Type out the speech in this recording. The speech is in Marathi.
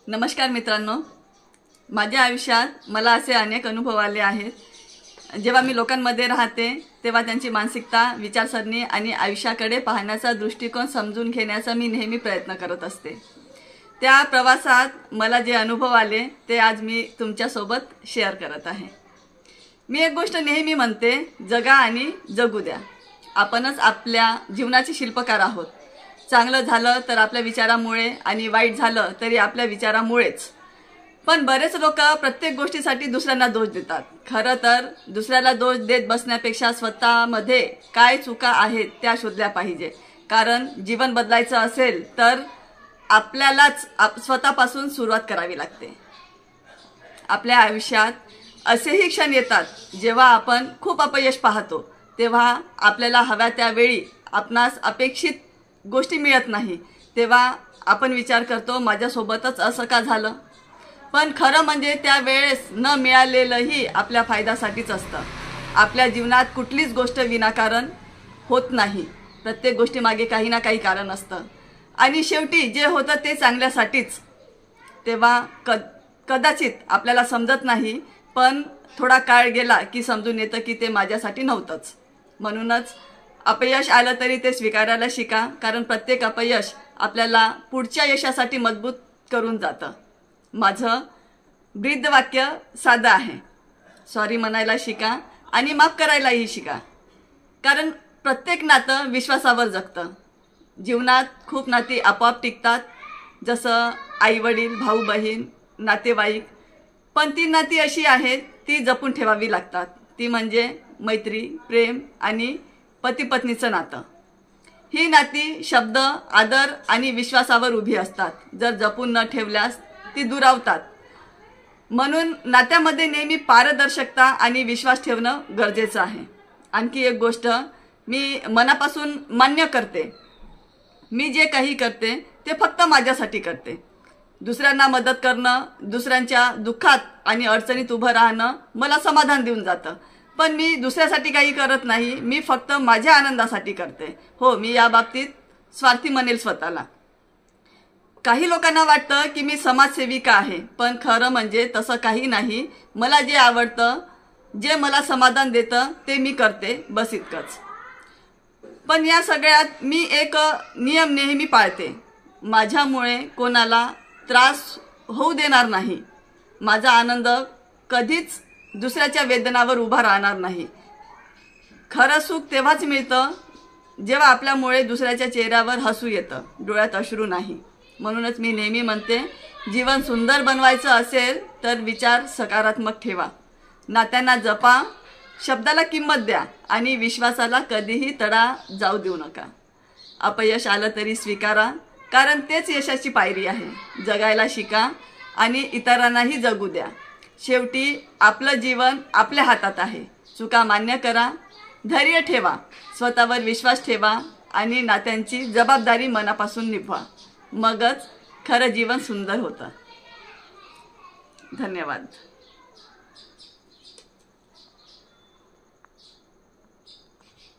नमस्कार मित्रांनो, माझ्या आयुष्यात मला असे अनेक अनुभव आले आहेत। जेव्हा मी लोकांमध्ये राहते तेव्हा त्यांची मानसिकता, विचारसरणी आणि आयुष्याकडे पाहण्याचा दृष्टिकोन समजून घेण्याचा मी नेहमी प्रयत्न करत असते। त्या प्रवासात मला जे अनुभव आले ते आज मी तुमच्यासोबत शेअर करत आहे। मी एक गोष्ट नेहमी म्हणते, जगा आणि जगू द्या। आपणच आपल्या जीवनाचे शिल्पकार आहोत। चांगलं झालं तर आपल्या विचारामुळे आणि वाईट झालं तरी आपल्या विचारामुळेच। पण बरेच लोक प्रत्येक गोष्टीसाठी दुसऱ्यांना दोष देतात। खरं तर दुसऱ्याला दोष देत बसण्यापेक्षा स्वतःमध्ये काय चुका आहेत त्या शोधल्या पाहिजे। कारण जीवन बदलायचं असेल तर आपल्यालाच स्वतःपासून सुरुवात करावी लागते। आपल्या आयुष्यात असेही क्षण येतात जेव्हा आपण खूप अपयश पाहतो, तेव्हा आपल्याला हव्या त्या वेळी आपणास अपेक्षित गोष्टी मिळत नाही। तेव्हा आपण विचार करतो, माझ्यासोबतच असं का झालं। पण खरं म्हणजे त्या वेळेस न मिळालेलंही आपल्या फायद्यासाठीच असतं। आपल्या जीवनात कुठलीच गोष्ट विनाकारण होत नाही। प्रत्येक गोष्टीमागे काही ना काही कारण असतं आणि शेवटी जे होतं ते चांगल्यासाठीच। तेव्हा कदाचित आपल्याला समजत नाही, पण थोडा काळ गेला की समजून येतं की ते माझ्यासाठी नव्हतंच। म्हणूनच अपयश आलं तरी ते स्वीकारायला शिका, कारण प्रत्येक अपयश आपल्याला पुढच्या यशासाठी मजबूत करून जातं। माझं ब्रीदवाक्य साधं आहे, सॉरी म्हणायला शिका आणि माफ करायलाही शिका। कारण प्रत्येक नातं विश्वासावर जगतं। जीवनात खूप नाती आपोआप टिकतात, जसं आई वडील, भाऊ बहीण, नातेवाईक। पण ती नाती अशी आहेत ती जपून ठेवावी लागतात। ती म्हणजे मैत्री, प्रेम आणि पती पत्नीचं नातं। ही नाती शब्द, आदर आणि विश्वासावर उभी असतात। जर जपून न ठेवल्यास ती दुरावतात। म्हणून नात्यामध्ये नेहमी पारदर्शकता आणि विश्वास ठेवणं गरजेचं आहे। आणखी एक गोष्ट मी मनापासून मान्य करते, मी जे काही करते ते फक्त माझ्यासाठी करते। दुसऱ्यांना मदत करणं, दुसऱ्यांच्या दुःखात आणि अडचणीत उभं राहणं मला समाधान देऊन जातं। पण मी दुसऱ्यासाठी काही करत नाही, मी फक्त माझ्या आनंदासाठी करते। हो, मी या बाबतीत स्वार्थी म्हणेल स्वतःला। काही लोकांना वाटतं की मी समाजसेविका आहे, पण खरं म्हणजे तसं काही नाही। मला जे आवडतं, जे मला समाधान देतं ते मी करते, बस इतकंच। पण या सगळ्यात मी एक नियम नेहमी पाळते, माझ्यामुळे कोणाला त्रास होऊ देणार नाही। माझा आनंद कधीच दुसऱ्याच्या वेदनावर उभा राहणार नाही। खरं सुख तेव्हाच मिळतं जेव्हा आपल्यामुळे दुसऱ्याच्या चेहऱ्यावर हसू येतं, डोळ्यात अश्रू नाही। म्हणूनच मी नेहमी म्हणते, जीवन सुंदर बनवायचं असेल तर विचार सकारात्मक ठेवा, नात्यांना जपा, शब्दाला किंमत द्या आणि विश्वासाला कधीही तडा जाऊ देऊ नका। अपयश आलं तरी स्वीकारा, कारण तेच यशाची पायरी आहे। जगायला शिका आणि इतरांनाही जगू द्या। शेवटी आपलं जीवन आपल्या हातात आहे। चुका मान्य करा, धैर्य ठेवा, स्वतःवर विश्वास ठेवा आणि नात्यांची जबाबदारी मनापासून निभवा। मगच खरं जीवन सुंदर होतं। धन्यवाद।